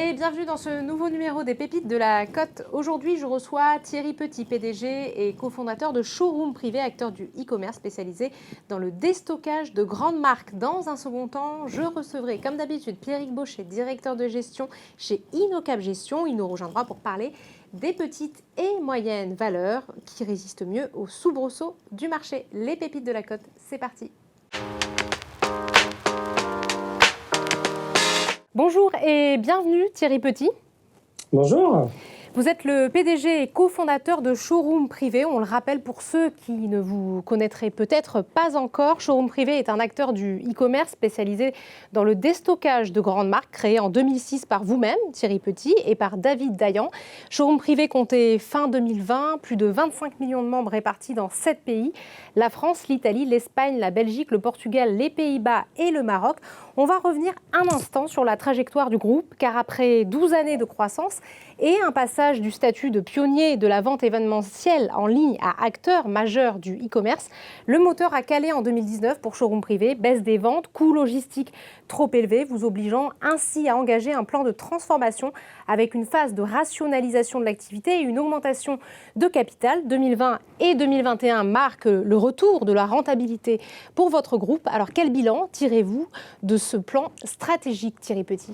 et bienvenue dans ce nouveau numéro des Pépites de la Côte. Aujourd'hui, je reçois Thierry Petit, PDG et cofondateur de Showroom Privé, acteur du e-commerce spécialisé dans le déstockage de grandes marques. Dans un second temps, je recevrai, comme d'habitude, Pierrick Bauchet, directeur de gestion chez Innocap Gestion. Il nous rejoindra pour parler des petites et moyennes valeurs qui résistent mieux aux soubresauts du marché. Les Pépites de la Côte, c'est parti. Bonjour et bienvenue Thierry Petit. Bonjour. Vous êtes le PDG et cofondateur de Showroom Privé. On le rappelle pour ceux qui ne vous connaîtraient peut-être pas encore. Showroom Privé est un acteur du e-commerce spécialisé dans le déstockage de grandes marques, créé en 2006 par vous-même, Thierry Petit, et par David Dayan. Showroom Privé comptait fin 2020 plus de 25 millions de membres répartis dans 7 pays. La France, l'Italie, l'Espagne, la Belgique, le Portugal, les Pays-Bas et le Maroc. On va revenir un instant sur la trajectoire du groupe, car après 12 années de croissance et un passage du statut de pionnier de la vente événementielle en ligne à acteur majeur du e-commerce, le moteur a calé en 2019 pour Showroom Privé, baisse des ventes, coûts logistiques trop élevés, vous obligeant ainsi à engager un plan de transformation avec une phase de rationalisation de l'activité et une augmentation de capital. 2020 et 2021 marquent le retour de la rentabilité pour votre groupe. Alors quel bilan tirez-vous de ce plan stratégique, Thierry Petit ?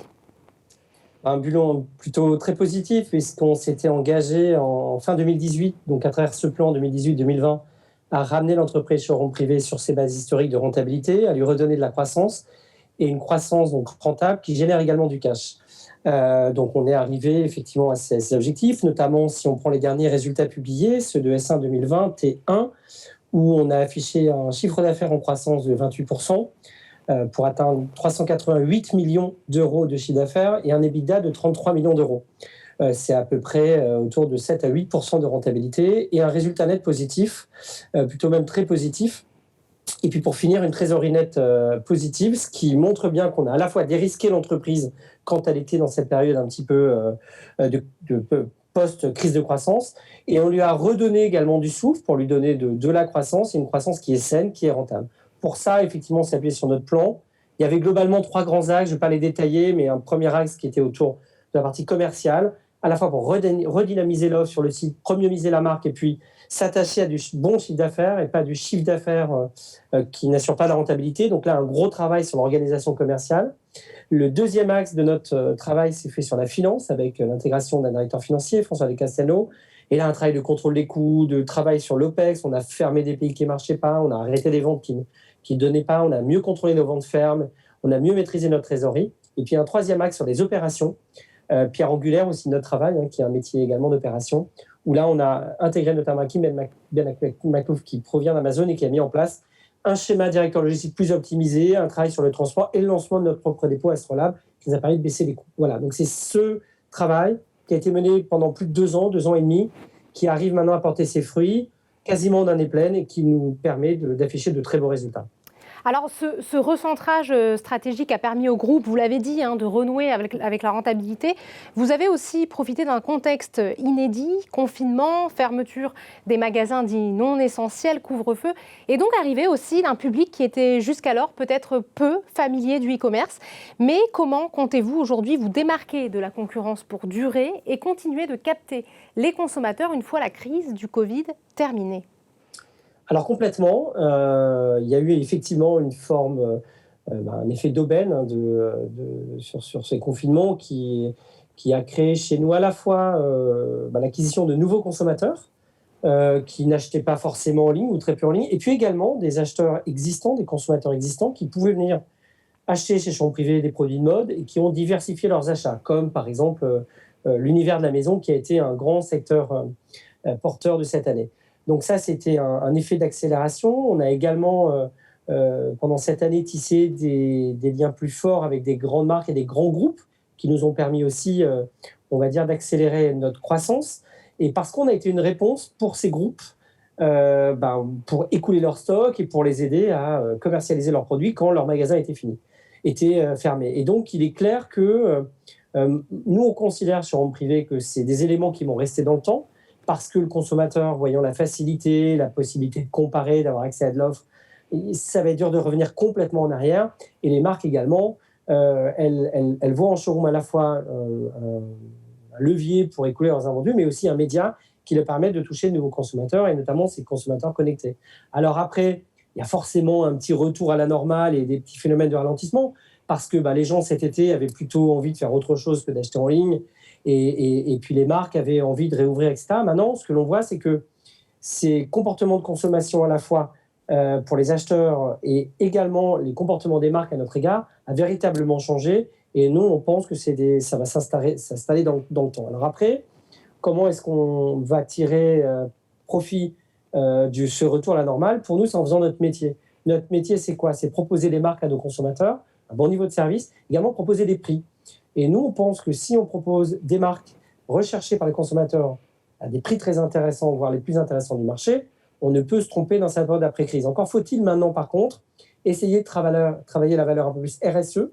Un bilan plutôt très positif puisqu'on s'était engagé en fin 2018, donc à travers ce plan 2018-2020, à ramener l'entreprise Showroom Privé sur ses bases historiques de rentabilité, à lui redonner de la croissance et une croissance donc rentable qui génère également du cash. Donc on est arrivé effectivement à ces objectifs, notamment si on prend les derniers résultats publiés, ceux de S1 2021, où on a affiché un chiffre d'affaires en croissance de 28%. Pour atteindre 388 millions d'euros de chiffre d'affaires et un EBITDA de 33 millions d'euros. C'est à peu près autour de 7 à 8% de rentabilité et un résultat net positif, plutôt même très positif. Et puis pour finir, une trésorerie nette positive, ce qui montre bien qu'on a à la fois dérisqué l'entreprise quand elle était dans cette période un petit peu de post-crise de croissance, et on lui a redonné également du souffle pour lui donner de la croissance, et une croissance qui est saine, qui est rentable. Pour ça, effectivement, on s'est appuyé sur notre plan. Il y avait globalement 3 grands axes, je ne vais pas les détailler, mais un premier axe qui était autour de la partie commerciale, à la fois pour redynamiser l'offre sur le site, premiumiser la marque et puis s'attacher à du bon chiffre d'affaires et pas du chiffre d'affaires qui n'assure pas la rentabilité. Donc là, un gros travail sur l'organisation commerciale. Le deuxième axe de notre travail s'est fait sur la finance avec l'intégration d'un directeur financier, François De Castano. Et là, un travail de contrôle des coûts, de travail sur l'OPEX. On a fermé des pays qui ne marchaient pas, on a arrêté des ventes qui ne donnaient pas, on a mieux contrôlé nos ventes fermes, on a mieux maîtrisé notre trésorerie. Et puis un troisième axe sur les opérations, pierre angulaire aussi de notre travail, qui est un métier également d'opération, où là, on a intégré notamment Kim Ben Maklouf qui provient d'Amazon et qui a mis en place un schéma directeur logistique plus optimisé, un travail sur le transport et le lancement de notre propre dépôt Astrolab qui nous a permis de baisser les coûts. Voilà, donc c'est ce travail qui a été mené pendant plus de 2 ans et demi, qui arrive maintenant à porter ses fruits, quasiment d'année pleine, et qui nous permet d'afficher de très beaux résultats. Alors, ce recentrage stratégique a permis au groupe, vous l'avez dit, de renouer avec la rentabilité. Vous avez aussi profité d'un contexte inédit, confinement, fermeture des magasins dits non essentiels, couvre-feu, et donc arrivé aussi d'un public qui était jusqu'alors peut-être peu familier du e-commerce. Mais comment comptez-vous aujourd'hui vous démarquer de la concurrence pour durer et continuer de capter les consommateurs une fois la crise du Covid terminée ? Alors complètement, il y a eu effectivement une forme, un effet d'aubaine sur ces confinements qui a créé chez nous à la fois l'acquisition de nouveaux consommateurs qui n'achetaient pas forcément en ligne ou très peu en ligne, et puis également des acheteurs existants, des consommateurs existants qui pouvaient venir acheter chez Showroom Privé des produits de mode et qui ont diversifié leurs achats, comme par exemple l'univers de la maison qui a été un grand secteur porteur de cette année. Donc ça, c'était un effet d'accélération. On a également, pendant cette année, tissé des liens plus forts avec des grandes marques et des grands groupes qui nous ont permis aussi, on va dire, d'accélérer notre croissance. Et parce qu'on a été une réponse pour ces groupes, pour écouler leur stock et pour les aider à commercialiser leurs produits quand leur magasin était fermé. Et donc, il est clair que nous, on considère sur Showroom Privé que c'est des éléments qui vont rester dans le temps, parce que le consommateur, voyant la facilité, la possibilité de comparer, d'avoir accès à de l'offre, ça va être dur de revenir complètement en arrière. Et les marques également, elles voient en showroom à la fois un levier pour écouler leurs invendus, mais aussi un média qui leur permet de toucher de nouveaux consommateurs, et notamment ces consommateurs connectés. Alors après, il y a forcément un petit retour à la normale et des petits phénomènes de ralentissement, parce que les gens cet été avaient plutôt envie de faire autre chose que d'acheter en ligne, et puis les marques avaient envie de réouvrir, etc. Maintenant, ce que l'on voit, c'est que ces comportements de consommation à la fois pour les acheteurs et également les comportements des marques à notre égard a véritablement changé. Et nous, on pense que ça va s'installer dans le temps. Alors après, comment est-ce qu'on va tirer profit de ce retour à la normale? Pour nous, c'est en faisant notre métier. Notre métier, c'est quoi? C'est proposer des marques à nos consommateurs, un bon niveau de service, également proposer des prix. Et nous, on pense que si on propose des marques recherchées par les consommateurs à des prix très intéressants, voire les plus intéressants du marché, on ne peut se tromper dans cette période d'après-crise. Encore faut-il maintenant, par contre, essayer de travailler la valeur un peu plus RSE,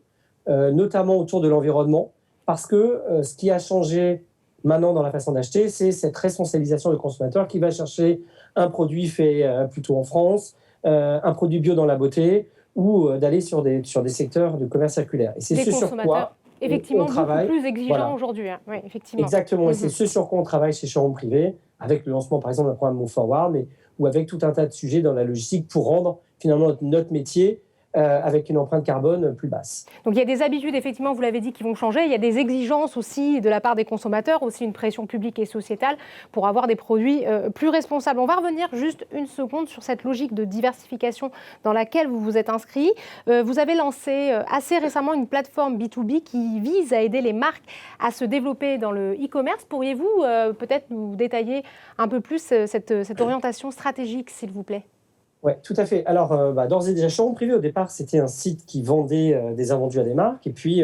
notamment autour de l'environnement, parce que ce qui a changé maintenant dans la façon d'acheter, c'est cette responsabilisation du consommateur qui va chercher un produit fait plutôt en France, un produit bio dans la beauté, ou d'aller sur des secteurs de commerce circulaire. Et c'est ce sur quoi effectivement, on travaille. Beaucoup plus exigeant aujourd'hui. Hein. Oui, effectivement. Exactement, et c'est ce sur quoi on travaille chez Showroom Privé, avec le lancement par exemple d'un programme Move Forward, mais ou avec tout un tas de sujets dans la logistique pour rendre finalement notre métier avec une empreinte carbone plus basse. Donc il y a des habitudes, effectivement, vous l'avez dit, qui vont changer. Il y a des exigences aussi de la part des consommateurs, aussi une pression publique et sociétale pour avoir des produits plus responsables. On va revenir juste une seconde sur cette logique de diversification dans laquelle vous vous êtes inscrit. Vous avez lancé assez récemment une plateforme B2B qui vise à aider les marques à se développer dans le e-commerce. Pourriez-vous peut-être nous détailler un peu plus cette orientation stratégique, s'il vous plaît ? Oui, tout à fait. Alors, d'ores et déjà, Showroom Privé, au départ, c'était un site qui vendait des invendus à des marques. Et puis,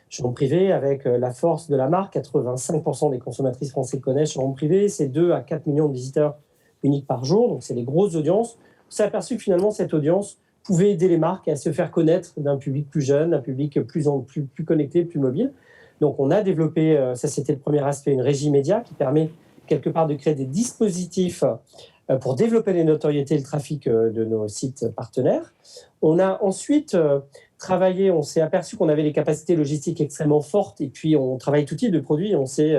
Showroom Privé, avec la force de la marque, 85% des consommatrices françaises connaissent Showroom Privé. C'est 2 à 4 millions de visiteurs uniques par jour. Donc, c'est des grosses audiences. On s'est aperçu que finalement, cette audience pouvait aider les marques à se faire connaître d'un public plus jeune, d'un public plus connecté, plus mobile. Donc, on a développé, ça c'était le premier aspect, une régie média qui permet quelque part de créer des dispositifs pour développer les notoriétés et le trafic de nos sites partenaires. On a ensuite travaillé, on s'est aperçu qu'on avait des capacités logistiques extrêmement fortes, et puis on travaille tout type de produits, on s'est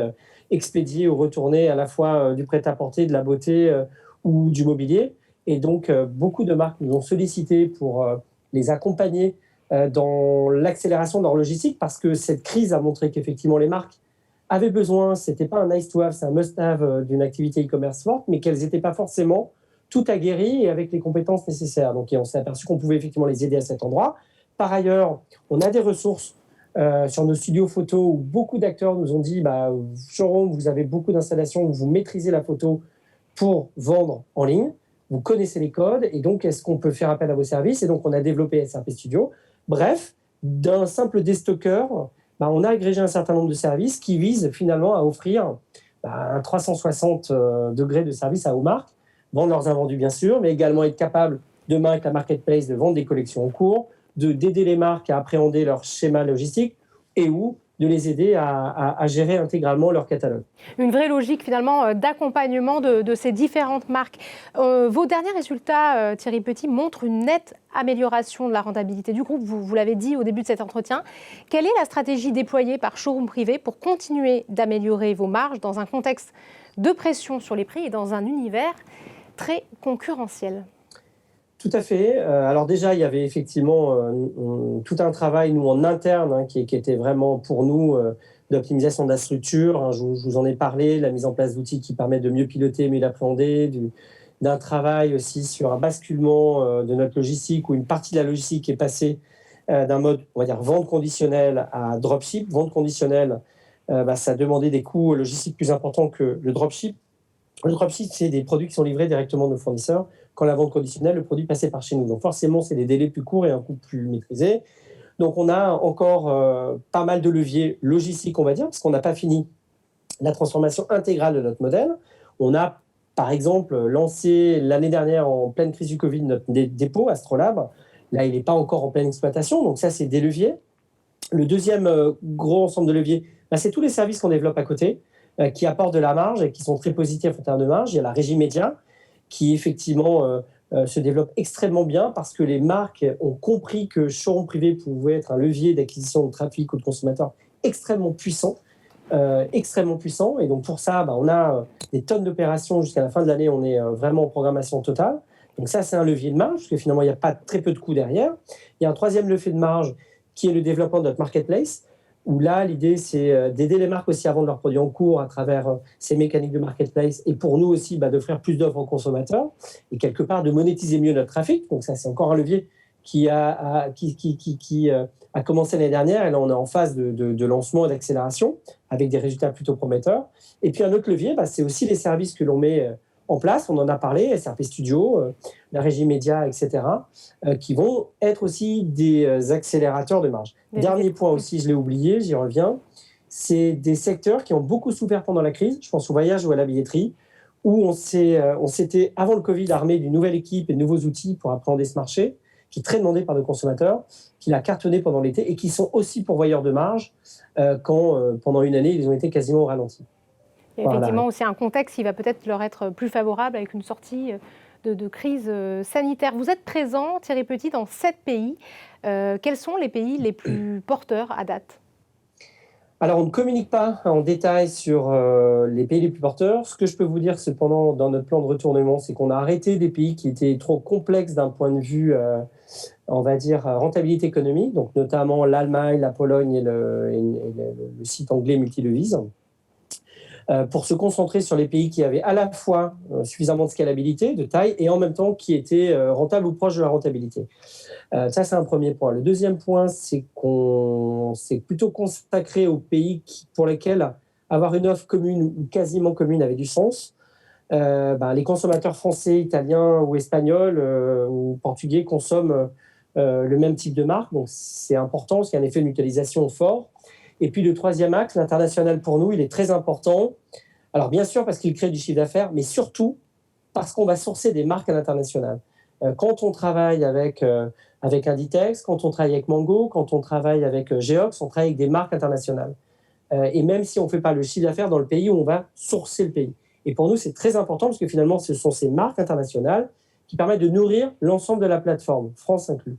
expédié ou retourné à la fois du prêt-à-porter, de la beauté ou du mobilier. Et donc, beaucoup de marques nous ont sollicité pour les accompagner dans l'accélération de leur logistique, parce que cette crise a montré qu'effectivement les marques avaient besoin, ce n'était pas un nice to have, c'est un must have d'une activité e-commerce forte, mais qu'elles n'étaient pas forcément toutes aguerries et avec les compétences nécessaires. Donc, on s'est aperçu qu'on pouvait effectivement les aider à cet endroit. Par ailleurs, on a des ressources sur nos studios photos où beaucoup d'acteurs nous ont dit Showroom, vous avez beaucoup d'installations où vous maîtrisez la photo pour vendre en ligne, vous connaissez les codes, et donc est-ce qu'on peut faire appel à vos services? Et donc, on a développé SRP Studio. Bref, d'un simple déstockeur, on a agrégé un certain nombre de services qui visent finalement à offrir un 360 degrés de service à aux marques, vendre leurs invendus bien sûr, mais également être capable demain avec la marketplace de vendre des collections en cours, d'aider les marques à appréhender leur schéma logistique et ou de les aider à gérer intégralement leur catalogue. Une vraie logique finalement d'accompagnement de ces différentes marques. Vos derniers résultats, Thierry Petit, montrent une nette amélioration de la rentabilité du groupe. Vous l'avez dit au début de cet entretien. Quelle est la stratégie déployée par Showroom Privé pour continuer d'améliorer vos marges dans un contexte de pression sur les prix et dans un univers très concurrentiel ? Tout à fait. Alors déjà, il y avait effectivement tout un travail, nous, en interne, qui était vraiment pour nous d'optimisation de la structure. Je vous en ai parlé, la mise en place d'outils qui permettent de mieux piloter, mieux l'appréhender, d'un travail aussi sur un basculement de notre logistique, où une partie de la logistique est passée d'un mode, on va dire, vente conditionnelle à dropship. Vente conditionnelle, ça demandait des coûts logistiques plus importants que le dropship. Le dropship, c'est des produits qui sont livrés directement de nos fournisseurs. Quand la vente conditionnelle, le produit passait par chez nous. Donc forcément, c'est des délais plus courts et un coût plus maîtrisé. Donc on a encore pas mal de leviers logistiques, on va dire, parce qu'on n'a pas fini la transformation intégrale de notre modèle. On a, par exemple, lancé l'année dernière, en pleine crise du Covid, notre dépôt Astrolab. Là, il n'est pas encore en pleine exploitation. Donc ça, c'est des leviers. Le deuxième gros ensemble de leviers, c'est tous les services qu'on développe à côté, qui apportent de la marge et qui sont très positifs en termes de marge. Il y a la régie média, qui effectivement se développe extrêmement bien parce que les marques ont compris que showroom privé pouvait être un levier d'acquisition de trafic ou de consommateurs extrêmement puissant. Extrêmement puissant. Et donc pour ça, on a des tonnes d'opérations jusqu'à la fin de l'année. On est vraiment en programmation totale. Donc ça, c'est un levier de marge, parce que finalement, il n'y a pas très peu de coûts derrière. Il y a un troisième levier de marge qui est le développement de notre marketplace, où là, l'idée, c'est d'aider les marques aussi à vendre leurs produits en cours à travers ces mécaniques de marketplace, et pour nous aussi, d'offrir plus d'offres aux consommateurs, et quelque part de monétiser mieux notre trafic. Donc ça, c'est encore un levier qui a commencé l'année dernière, et là, on est en phase de lancement et d'accélération, avec des résultats plutôt prometteurs. Et puis un autre levier, c'est aussi les services que l'on met en place, on en a parlé, SRP Studio, la régie média, etc., qui vont être aussi des accélérateurs de marge. Dernier point aussi, je l'ai oublié, j'y reviens, c'est des secteurs qui ont beaucoup souffert pendant la crise, je pense au voyage ou à la billetterie, où on s'était, avant le Covid, armé d'une nouvelle équipe et de nouveaux outils pour appréhender ce marché, qui est très demandé par nos consommateurs, qui l'a cartonné pendant l'été et qui sont aussi pourvoyeurs de marge quand, pendant une année, ils ont été quasiment au ralenti. Et effectivement, c'est un contexte qui va peut-être leur être plus favorable avec une sortie de crise sanitaire. Vous êtes présent, Thierry Petit, dans 7 pays. Quels sont les pays les plus porteurs à date ? Alors, on ne communique pas en détail sur les pays les plus porteurs. Ce que je peux vous dire, cependant, dans notre plan de retournement, c'est qu'on a arrêté des pays qui étaient trop complexes d'un point de vue, on va dire, rentabilité économique, donc notamment l'Allemagne, la Pologne et le site anglais multidevise, pour se concentrer sur les pays qui avaient à la fois suffisamment de scalabilité, de taille, et en même temps qui étaient rentables ou proches de la rentabilité. Ça, c'est un premier point. Le deuxième point, c'est qu'on s'est plutôt consacré aux pays pour lesquels avoir une offre commune ou quasiment commune avait du sens. Les consommateurs français, italiens ou espagnols ou portugais consomment le même type de marque. Donc, c'est important parce qu'il y a un effet de mutualisation fort. Et puis, le troisième axe, l'international, pour nous, il est très important. Alors, bien sûr, parce qu'il crée du chiffre d'affaires, mais surtout parce qu'on va sourcer des marques à l'international. Quand on travaille avec Inditex, quand on travaille avec Mango, quand on travaille avec Geox, on travaille avec des marques internationales. Et même si on ne fait pas le chiffre d'affaires dans le pays où on va sourcer le pays. Et pour nous, c'est très important parce que finalement, ce sont ces marques internationales qui permettent de nourrir l'ensemble de la plateforme, France inclus.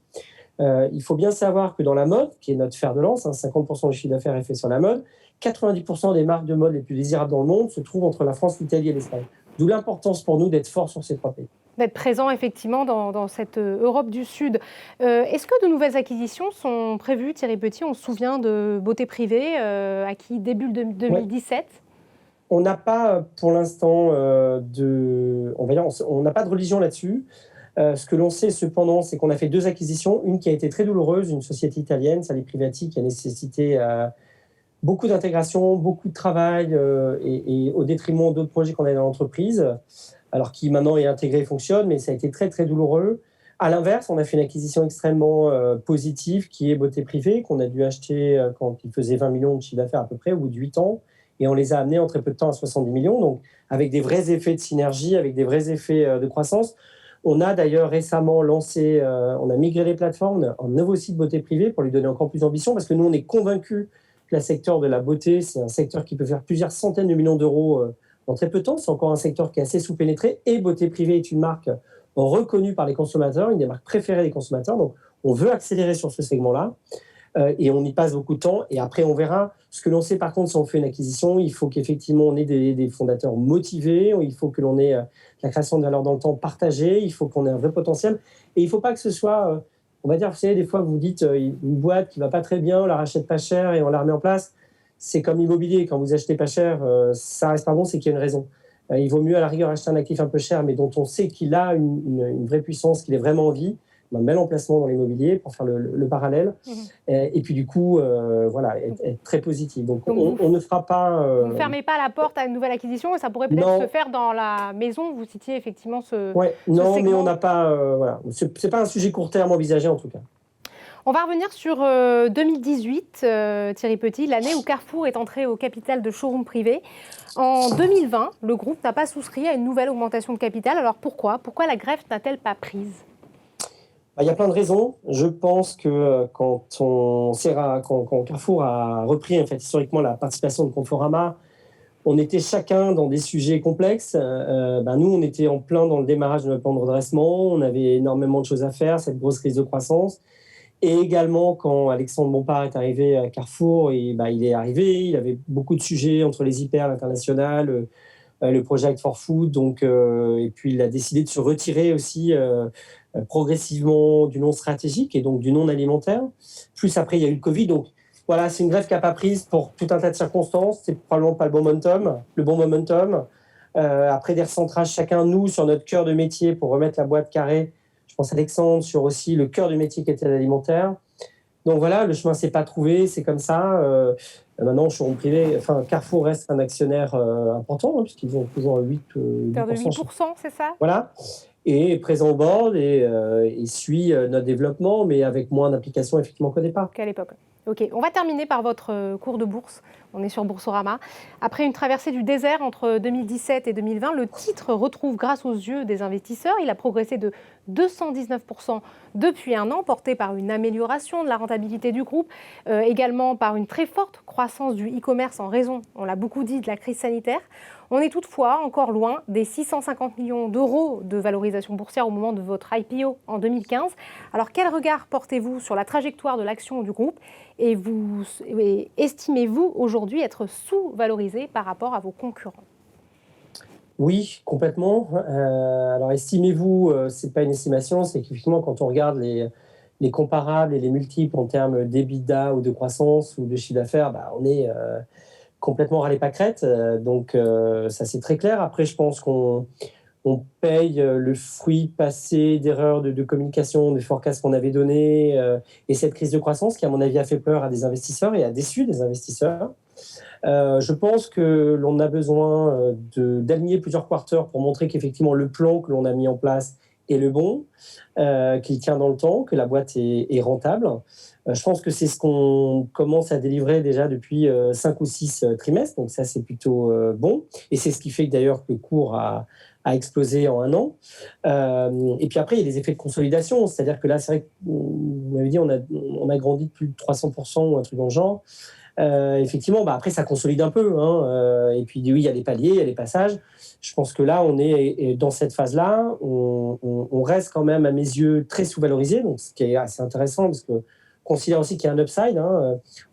Il faut bien savoir que dans la mode, qui est notre fer de lance, 50% du chiffre d'affaires est fait sur la mode, 90% des marques de mode les plus désirables dans le monde se trouvent entre la France, l'Italie et l'Espagne. D'où l'importance pour nous d'être forts sur ces 3 pays. D'être présent effectivement dans cette Europe du Sud. Est-ce que de nouvelles acquisitions sont prévues, Thierry Petit? On se souvient de Beauté Privée, acquis début 2017. Ouais. On n'a pas pour l'instant on n'a pas de religion là-dessus. Ce que l'on sait cependant, c'est qu'on a fait 2 acquisitions. Une qui a été très douloureuse, une société italienne, Sali Privati, qui a nécessité beaucoup d'intégration, beaucoup de travail et au détriment d'autres projets qu'on avait dans l'entreprise. Alors qui maintenant est intégré et fonctionne, mais ça a été très, très douloureux. À l'inverse, on a fait une acquisition extrêmement positive qui est Beauté Privée, qu'on a dû acheter quand il faisait 20 millions de chiffre d'affaires à peu près, au bout de 8 ans. Et on les a amenés en très peu de temps à 70 millions, donc avec des vrais effets de synergie, avec des vrais effets de croissance. On a d'ailleurs récemment lancé, on a migré les plateformes, un nouveau site Beauté Privée pour lui donner encore plus d'ambition, parce que nous, on est convaincus que le secteur de la beauté, c'est un secteur qui peut faire plusieurs centaines de millions d'euros dans très peu de temps. C'est encore un secteur qui est assez sous-pénétré. Et Beauté Privée est une marque reconnue par les consommateurs, une des marques préférées des consommateurs. Donc, on veut accélérer sur ce segment-là. Et on y passe beaucoup de temps. Et après, on verra. Ce que l'on sait, par contre, si on fait une acquisition, il faut qu'effectivement, on ait des fondateurs motivés. Il faut que l'on ait la création de valeur dans le temps partagée. Il faut qu'on ait un vrai potentiel. Et il ne faut pas que ce soit, on va dire, vous savez, des fois, vous dites une boîte qui ne va pas très bien, on la rachète pas cher et on la remet en place. C'est comme l'immobilier. Quand vous achetez pas cher, ça reste pas bon, c'est qu'il y a une raison. Il vaut mieux, à la rigueur, acheter un actif un peu cher, mais dont on sait qu'il a une vraie puissance, qu'il est vraiment en vie. Un bel emplacement dans l'immobilier pour faire le parallèle. Et puis du coup, voilà, être très positif. Donc on ne fera pas... Vous ne fermez pas la porte à une nouvelle acquisition, et ça pourrait peut-être se faire dans la maison. Vous citiez effectivement ce non, segment. Mais on n'a pas... voilà. C'est pas un sujet court terme envisagé en tout cas. On va revenir sur 2018, Thierry Petit, l'année où Carrefour est entré au capital de Showroom Privé. En 2020, le groupe n'a pas souscrit à une nouvelle augmentation de capital. Alors pourquoi la greffe n'a-t-elle pas prise ? Il y a plein de raisons. Je pense que quand Carrefour a repris en fait, historiquement la participation de Conforama, on était chacun dans des sujets complexes. Nous, on était en plein dans le démarrage de notre plan de redressement. On avait énormément de choses à faire, cette grosse crise de croissance. Et également, quand Alexandre Bompard est arrivé à Carrefour, il est arrivé, il avait beaucoup de sujets entre les hyper, l'international, le projet Act for Food. Donc, et puis, il a décidé de se retirer aussi progressivement du non stratégique et donc du non alimentaire. Plus après, il y a eu le Covid. Donc, voilà, c'est une grève qui n'a pas prise pour tout un tas de circonstances. C'est probablement pas le bon momentum. Après des recentrages, chacun, nous, sur notre cœur de métier pour remettre la boîte carrée. Je pense à Alexandre sur aussi le cœur de métier qui était l'alimentaire. Donc voilà, le chemin ne s'est pas trouvé, c'est comme ça. Maintenant, showroom privé, Carrefour reste un actionnaire important, puisqu'ils ont toujours 8%. 8%, c'est ça? Voilà. Et présent au board et suit notre développement, mais avec moins d'implication effectivement qu'au départ. Qu'à l'époque. Ok, on va terminer par votre cours de bourse. On est sur Boursorama. Après une traversée du désert entre 2017 et 2020, le titre retrouve grâce aux yeux des investisseurs. Il a progressé de 219% depuis un an, porté par une amélioration de la rentabilité du groupe, également par une très forte croissance du e-commerce en raison, on l'a beaucoup dit, de la crise sanitaire. On est toutefois encore loin des 650 millions d'euros de valorisation boursière au moment de votre IPO en 2015. Alors quel regard portez-vous sur la trajectoire de l'action du groupe et estimez-vous aujourd'hui être sous-valorisé par rapport à vos concurrents? Oui, complètement. Alors estimez-vous, ce n'est pas une estimation, c'est qu'effectivement quand on regarde les comparables et les multiples en termes d'EBITDA ou de croissance ou de chiffre d'affaires, on est complètement râlé pâquerette. Donc ça c'est très clair. Après je pense qu'on paye le fruit passé d'erreurs de communication, des forecasts qu'on avait donnés, et cette crise de croissance qui, à mon avis, a fait peur à des investisseurs et a déçu des investisseurs. Je pense que l'on a besoin d'aligner plusieurs quarters pour montrer qu'effectivement le plan que l'on a mis en place est le bon, qu'il tient dans le temps, que la boîte est rentable. Je pense que c'est ce qu'on commence à délivrer déjà depuis 5 ou 6 trimestres, donc ça c'est plutôt bon. Et c'est ce qui fait que d'ailleurs que le cours a explosé en un an. Et puis après, il y a des effets de consolidation, c'est-à-dire que là, c'est vrai que vous m'avez dit, on a grandi de plus de 300% ou un truc dans le genre. Effectivement, après, ça consolide un peu. Et puis, oui, il y a des paliers, il y a des passages. Je pense que là, on est dans cette phase-là. On reste quand même, à mes yeux, très sous-valorisé, donc ce qui est assez intéressant, parce que considère aussi qu'il y a un upside.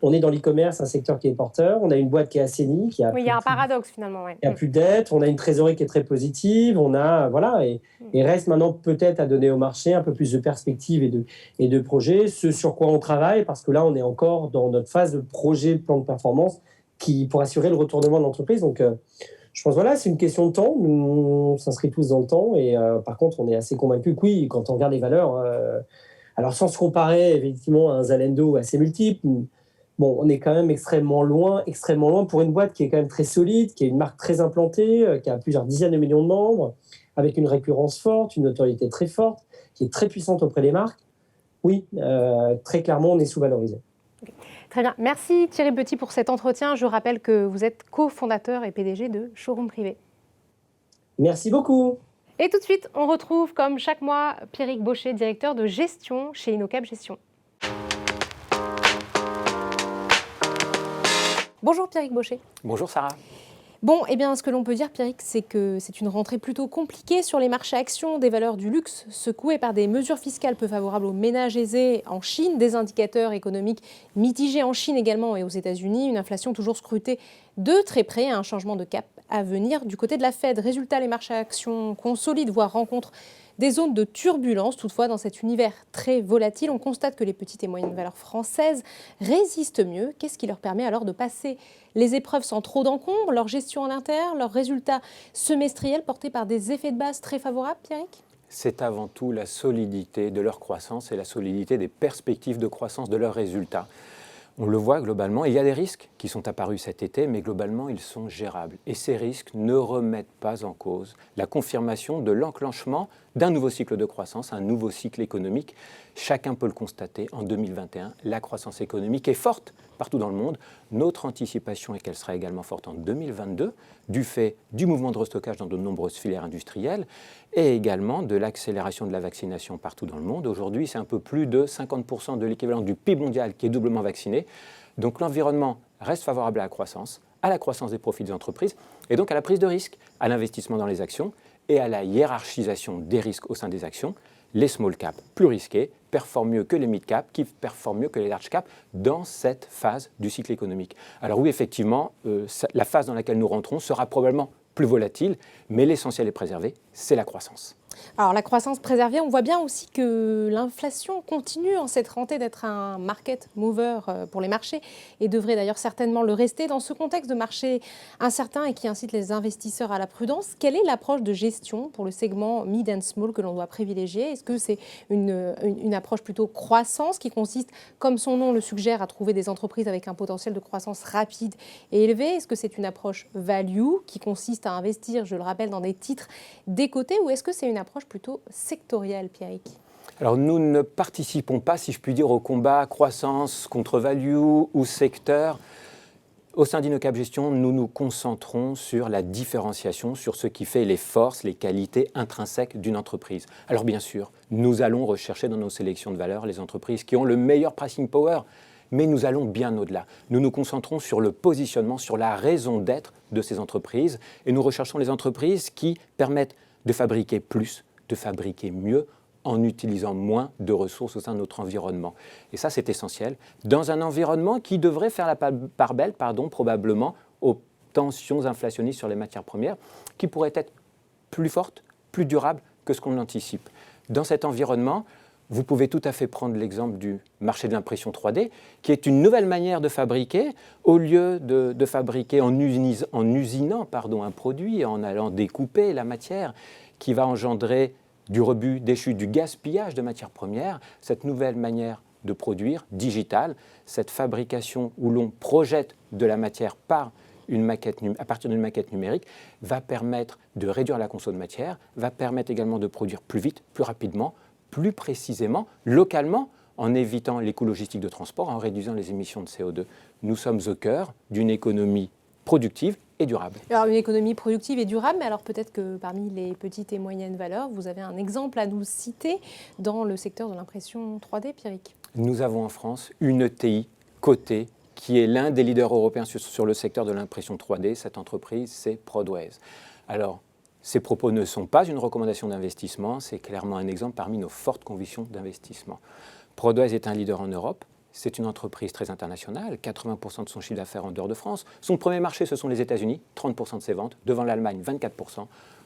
On est dans l'e-commerce, un secteur qui est porteur. On a une boîte qui est assainie, qui a il y a un paradoxe finalement. Il n'y a plus de dettes. On a une trésorerie qui est très positive. On a et reste maintenant peut-être à donner au marché un peu plus de perspectives et de projets. Ce sur quoi on travaille, parce que là on est encore dans notre phase de projet, plan de performance, pour assurer le retournement de l'entreprise. Donc je pense c'est une question de temps. Nous on s'inscrit tous dans le temps et par contre on est assez convaincus que oui, quand on regarde les valeurs. Alors, sans se comparer, effectivement, à un Zalando assez multiple, on est quand même extrêmement loin pour une boîte qui est quand même très solide, qui est une marque très implantée, qui a plusieurs dizaines de millions de membres, avec une récurrence forte, une notoriété très forte, qui est très puissante auprès des marques. Oui, très clairement, on est sous-valorisé. Okay. Très bien. Merci Thierry Petit pour cet entretien. Je rappelle que vous êtes cofondateur et PDG de Showroom Privé. Merci beaucoup. Et tout de suite, on retrouve, comme chaque mois, Pierrick Baucher, directeur de gestion chez InnoCap Gestion. Bonjour Pierrick Baucher. Bonjour Sarah. Bon, eh bien, ce que l'on peut dire, Pierrick, c'est que c'est une rentrée plutôt compliquée sur les marchés actions, des valeurs du luxe secouées par des mesures fiscales peu favorables aux ménages aisés en Chine, des indicateurs économiques mitigés en Chine également et aux États-Unis, une inflation toujours scrutée de très près, un changement de cap à venir du côté de la Fed. Résultat, les marchés actions consolident, voire rencontrent des zones de turbulence. Toutefois, dans cet univers très volatile, on constate que les petites et moyennes valeurs françaises résistent mieux. Qu'est-ce qui leur permet alors de passer les épreuves sans trop d'encombre, leur gestion à l'interne, leurs résultats semestriels portés par des effets de base très favorables, Pierrick ? C'est avant tout la solidité de leur croissance et la solidité des perspectives de croissance de leurs résultats. On le voit globalement, il y a des risques qui sont apparus cet été, mais globalement, ils sont gérables. Et ces risques ne remettent pas en cause la confirmation de l'enclenchement d'un nouveau cycle de croissance, un nouveau cycle économique. Chacun peut le constater, en 2021, la croissance économique est forte partout dans le monde. Notre anticipation est qu'elle sera également forte en 2022, du fait du mouvement de restockage dans de nombreuses filières industrielles et également de l'accélération de la vaccination partout dans le monde. Aujourd'hui, c'est un peu plus de 50% de l'équivalent du PIB mondial qui est doublement vacciné. Donc l'environnement reste favorable à la croissance, à la croissance des profits des entreprises et donc à la prise de risque, à l'investissement dans les actions et à la hiérarchisation des risques au sein des actions. Les small caps plus risqués performent mieux que les mid caps qui performent mieux que les large caps dans cette phase du cycle économique. Alors oui, effectivement, la phase dans laquelle nous rentrons sera probablement plus volatile, mais l'essentiel est préservé, c'est la croissance. Alors la croissance préservée, on voit bien aussi que l'inflation continue en cette rentrée d'être un market mover pour les marchés et devrait d'ailleurs certainement le rester dans ce contexte de marché incertain et qui incite les investisseurs à la prudence. Quelle est l'approche de gestion pour le segment mid and small que l'on doit privilégier? Est-ce que c'est une approche plutôt croissance qui consiste, comme son nom le suggère, à trouver des entreprises avec un potentiel de croissance rapide et élevé? Est-ce que c'est une approche value qui consiste à investir, je le rappelle, dans des titres décotés, ou est-ce que c'est une approche plutôt sectorielle, Pierrick? Alors nous ne participons pas, si je puis dire, au combat croissance contre value ou secteur. Au sein d'InnoCap Gestion, nous nous concentrons sur la différenciation, sur ce qui fait les forces, les qualités intrinsèques d'une entreprise. Alors bien sûr, nous allons rechercher dans nos sélections de valeurs les entreprises qui ont le meilleur pricing power, mais nous allons bien au-delà. Nous nous concentrons sur le positionnement, sur la raison d'être de ces entreprises, et nous recherchons les entreprises qui permettent de fabriquer plus, de fabriquer mieux, en utilisant moins de ressources au sein de notre environnement. Et ça, c'est essentiel, dans un environnement qui devrait faire la part belle, probablement, aux tensions inflationnistes sur les matières premières, qui pourraient être plus fortes, plus durables que ce qu'on anticipe. Dans cet environnement, vous pouvez tout à fait prendre l'exemple du marché de l'impression 3D, qui est une nouvelle manière de fabriquer. Au lieu de fabriquer en usinant un produit, en allant découper la matière, qui va engendrer du rebut, des chutes, du gaspillage de matières premières, cette nouvelle manière de produire, digitale, cette fabrication où l'on projette de la matière à partir d'une maquette numérique, va permettre de réduire la consommation de matière, va permettre également de produire plus vite, plus rapidement, plus précisément, localement, en évitant les coûts logistiques de transport, en réduisant les émissions de CO2. Nous sommes au cœur d'une économie productive et durable. Alors une économie productive et durable, mais alors peut-être que parmi les petites et moyennes valeurs, vous avez un exemple à nous citer dans le secteur de l'impression 3D, Pierrick? Nous avons en France une ETI cotée qui est l'un des leaders européens sur le secteur de l'impression 3D. Cette entreprise, c'est Prodways. Alors, ces propos ne sont pas une recommandation d'investissement, c'est clairement un exemple parmi nos fortes convictions d'investissement. Prodways est un leader en Europe. C'est une entreprise très internationale, 80% de son chiffre d'affaires en dehors de France. Son premier marché, ce sont les États-Unis, 30% de ses ventes, devant l'Allemagne, 24%.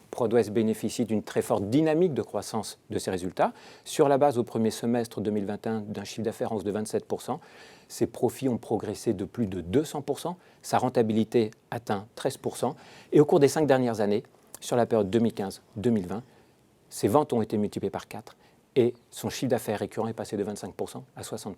Prodways bénéficie d'une très forte dynamique de croissance de ses résultats. Sur la base, au premier semestre 2021, d'un chiffre d'affaires en hausse de 27%, ses profits ont progressé de plus de 200%, sa rentabilité atteint 13%. Et au cours des 5 dernières années, sur la période 2015-2020, ses ventes ont été multipliées par 4. Et son chiffre d'affaires récurrent est passé de 25% à 60%.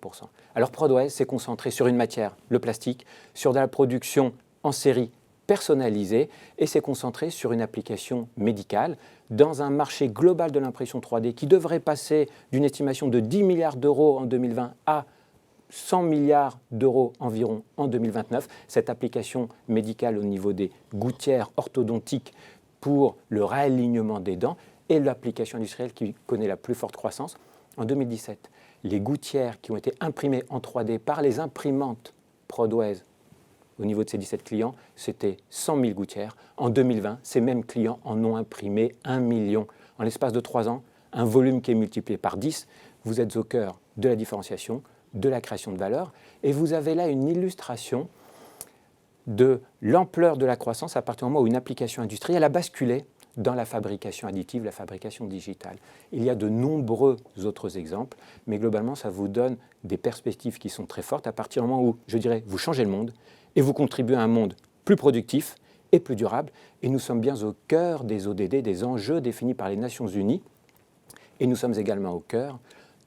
Alors Prodways s'est concentré sur une matière, le plastique, sur de la production en série personnalisée et s'est concentré sur une application médicale dans un marché global de l'impression 3D qui devrait passer d'une estimation de 10 milliards d'euros en 2020 à 100 milliards d'euros environ en 2029. Cette application médicale au niveau des gouttières orthodontiques pour le réalignement des dents et l'application industrielle qui connaît la plus forte croissance. En 2017, les gouttières qui ont été imprimées en 3D par les imprimantes Prodways au niveau de ces 17 clients, c'était 100 000 gouttières. En 2020, ces mêmes clients en ont imprimé 1 million. En l'espace de 3 ans, un volume qui est multiplié par 10. Vous êtes au cœur de la différenciation, de la création de valeur. Et vous avez là une illustration de l'ampleur de la croissance à partir du moment où une application industrielle a basculé dans la fabrication additive, la fabrication digitale. Il y a de nombreux autres exemples, mais globalement, ça vous donne des perspectives qui sont très fortes à partir du moment où, je dirais, vous changez le monde et vous contribuez à un monde plus productif et plus durable. Et nous sommes bien au cœur des ODD, des enjeux définis par les Nations Unies. Et nous sommes également au cœur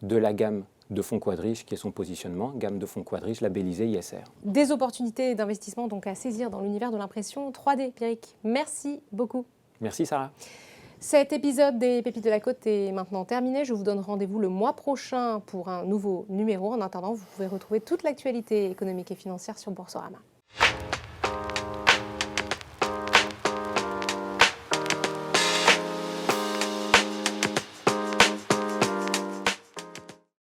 de la gamme de fonds quadriches, qui est son positionnement, gamme de fonds quadriches labellisée ISR. Des opportunités d'investissement donc à saisir dans l'univers de l'impression 3D, Pierrick. Merci beaucoup. Merci Sarah. Cet épisode des Pépites de la Côte est maintenant terminé. Je vous donne rendez-vous le mois prochain pour un nouveau numéro. En attendant, vous pouvez retrouver toute l'actualité économique et financière sur Boursorama.